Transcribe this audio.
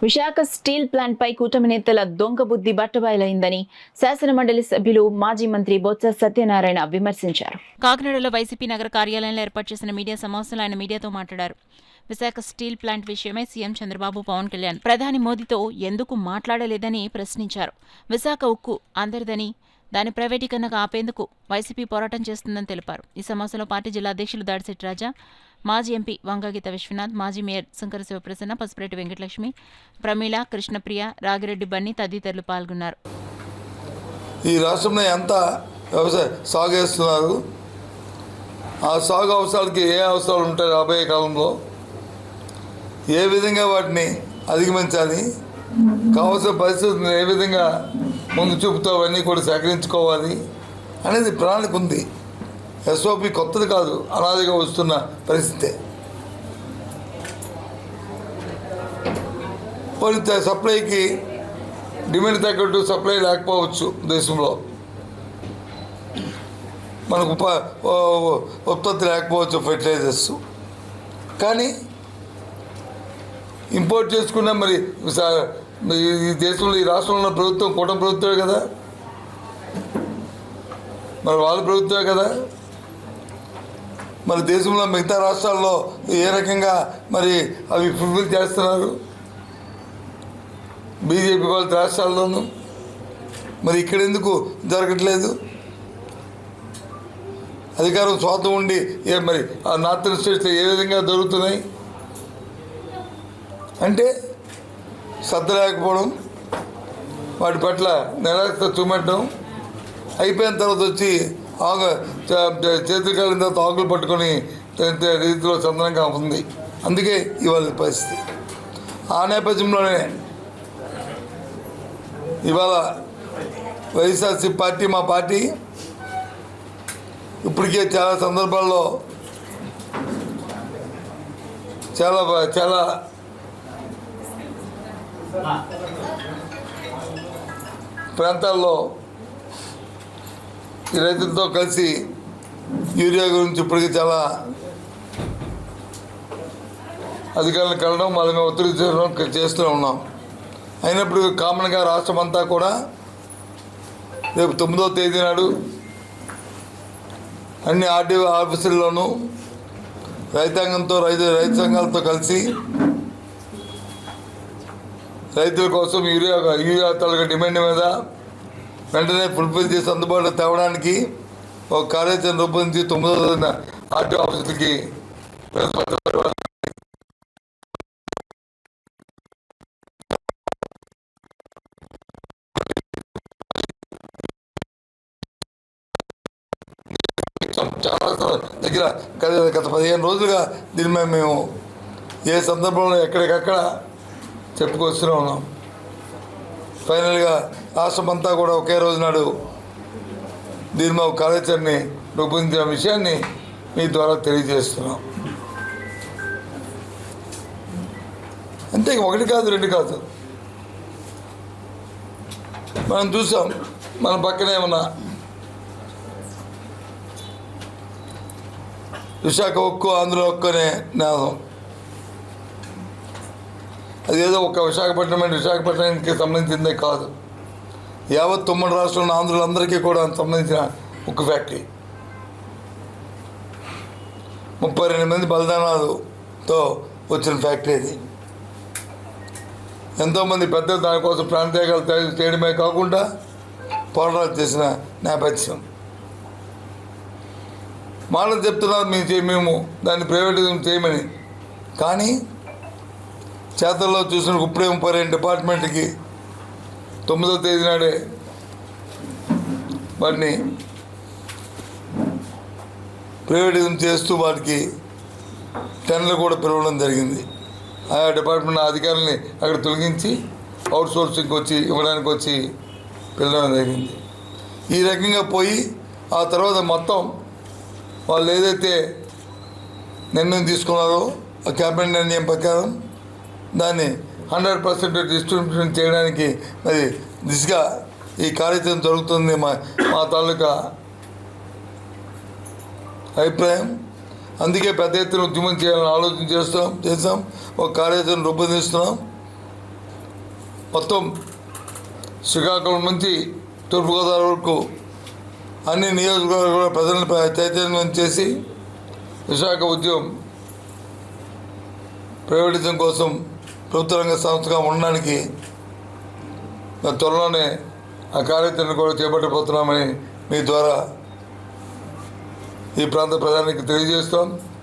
Visakha steel plant పై కూటమి నేతల దొంగ బుద్ధి బట్టబయలైందని శాసనమండలి సభ్యులు మాజీ మంత్రి బొత్స సత్యనారాయణ విమర్శించారు. కాకినాడలో వైసీపీ నగర కార్యాలయంలో ఏర్పాటు చేసిన మీడియా సమావేశంలో ఆయన మీడియాతో మాట్లాడారు. విశాఖ స్టీల్ ప్లాంట్ విషయమై సీఎం చంద్రబాబు, పవన్ కళ్యాణ్ ప్రధాని మోదీతో ఎందుకు మాట్లాడలేదని ప్రశ్నించారు. విశాఖ ఉక్కు అందరిదని, దాని ప్రైవేటీకరణకు ఆపేందుకు వైసీపీ పోరాటం చేస్తుందని తెలిపారు. ఈ సమావేశంలో పార్టీ జిల్లా అధ్యక్షులు దాడిశెట్టి రాజా, మాజీ ఎంపీ వంగగీత విశ్వనాథ్, మాజీ మేయర్ శంకర శివప్రసన్న, పసుపురెడ్డి వెంకటలక్ష్మి, ప్రమీల, కృష్ణప్రియ, రాగిరెడ్డి బన్నీ తదితరులు పాల్గొన్నారు. ఈ రాష్ట్రంలో ఎంత వ్యవసాయ సాగు చేస్తున్నారు, ఆ సాగు అవసరాలకి ఏ అవసరాలు ఉంటాయి, రాబోయే కాలంలో ఏ విధంగా వాటిని అధిగమించాలి, కావాల్సిన పరిస్థితులను ఏ విధంగా ముందు చూపుతో అవన్నీ కూడా సేకరించుకోవాలి అనేది ప్రణాళిక ఉంది. ఎస్ఓపి కొత్తది కాదు, అనాదిగా వస్తున్న పరిస్థితే. కొన్ని సప్లైకి డిమాండ్ తగ్గట్టు సప్లై లేకపోవచ్చు దేశంలో, మనకు ఉత్పత్తి లేకపోవచ్చు ఫెర్టిలైజర్స్, కానీ ఇంపోర్ట్ చేసుకున్న మరి ఈ దేశంలో ఈ రాష్ట్రంలో ఉన్న ప్రభుత్వం కూటమి ప్రభుత్వమే కదా, మరి వాళ్ళ ప్రభుత్వమే కదా. మరి దేశంలో మిగతా రాష్ట్రాల్లో ఏ రకంగా మరి అవి ఫుల్ఫిల్ చేస్తున్నారు, బీజేపీ వాళ్ళ రాష్ట్రాల్లోనూ, మరి ఇక్కడ ఎందుకు జరగట్లేదు? అధికారం స్వాతం ఉండి మరి ఆ నార్థన్ స్టేట్స్లో ఏ విధంగా దొరుకుతున్నాయి అంటే శ్రద్ధ లేకపోవడం, వాటి పట్ల నిరాశ చూపెట్టడం, అయిపోయిన తర్వాత వచ్చి చేతులు కాలిన తర్వాత ఆకులు పట్టుకొని రీతిలో చందనంగా ఉంది. అందుకే ఇవాళ పరిస్థితి. ఆ నేపథ్యంలోనే ఇవాళ వైఎస్ఆర్సీపీ పార్టీ, మా పార్టీ ఇప్పటికే చాలా సందర్భాల్లో చాలా చాలా ప్రాంతాల్లో ఈ రైతులతో కలిసి యూరియా గురించి ఇప్పటికీ చాలా అధికారులను కలడం, వాళ్ళని ఒత్తిడి చేస్తూ ఉన్నాం. అయినప్పుడు కామన్గా రాష్ట్రం అంతా కూడా రేపు 9వ తేదీ నాడు అన్ని ఆర్టీఓ ఆఫీసుల్లోనూ రైతాంగంతో రైతు సంఘాలతో కలిసి రైతుల కోసం యూరియా తాలూకా డిమాండ్ మీద వెంటనే ఫుల్ఫిల్ చేసి అందుబాటులో తేవడానికి ఒక కార్యాచరణ రూపొందించి 9వ తేదీన ఆర్టీఓ ఆఫీసులకి చాలా దగ్గర గత 15 రోజులుగా దీని మీద మేము ఏ సందర్భంలో ఎక్కడికక్కడ చెప్పుకొస్తూనే ఉన్నాం. ఫైనల్గా రాష్ట్రం అంతా కూడా ఒకే రోజు నాడు దీని మీద కార్యాచరణని రూపొందించిన విషయాన్ని మీ ద్వారా తెలియజేస్తున్నాం. అంతే, ఒకటి కాదు, రెండు కాదు. మనం చూసాం, మన పక్కనే ఉన్న విశాఖ ఉక్కు, ఆంధ్ర ఉక్కు అనే నినాదం. అదేదో ఒక విశాఖపట్నానికి సంబంధించిందే కాదు, యావత్ 9 రాష్ట్రంలో ఆంధ్రులందరికీ కూడా సంబంధించిన ఉక్కు ఫ్యాక్టరీ. 32 మంది బలిదానాలతో వచ్చిన ఫ్యాక్టరీ అది. ఎంతోమంది పెద్దలు దానికోసం ప్రాంతీయాలు చేయడమే కాకుండా పోరాటాలు చేసిన నేపథ్యం. మాటలు చెప్తున్నారు మేము దాన్ని ప్రైవేటైజేషన్ చేయమని, కానీ చేతల్లో చూసిన ఇప్పుడే 32 డిపార్ట్మెంట్కి 9వ తేదీ నాడే వాటిని ప్రైవేటైజేషన్ చేస్తూ వాటికి టెండర్లు కూడా పిలవడం జరిగింది. ఆయా డిపార్ట్మెంట్ అధికారులని అక్కడ తొలగించి అవుట్సోర్సింగ్కి వచ్చి ఇవ్వడానికి వచ్చి పిలవడం జరిగింది. ఈ రకంగా పోయి ఆ తర్వాత మొత్తం వాళ్ళు ఏదైతే నిర్ణయం తీసుకున్నారో ఆ క్యాబినెట్ నిర్ణయం ప్రకారం దాన్ని 100% డిస్ట్రిబ్యూషన్ చేయడానికి మరి దిశగా ఈ కార్యాచరణ జరుగుతుంది. మా తాలూకా అభిప్రాయం. అందుకే పెద్ద ఎత్తున ఉద్యమం చేయాలని ఆలోచన చేసాం. ఒక కార్యాచరణ రూపొందిస్తున్నాం. మొత్తం శ్రీకాకుళం నుంచి తూర్పుగోదావరి వరకు అన్ని నియోజకవర్గాల ప్రజలను చైతన్యం చేసి విశాఖ ఉద్యమం ప్రైవేటిజం కోసం ప్రభుత్వ రంగ సంస్థగా ఉండడానికి త్వరలోనే ఆ కార్యాచరణ కూడా చేపట్టబోతున్నామని మీ ద్వారా ఈ ప్రాంత ప్రజానికి తెలియజేస్తాం.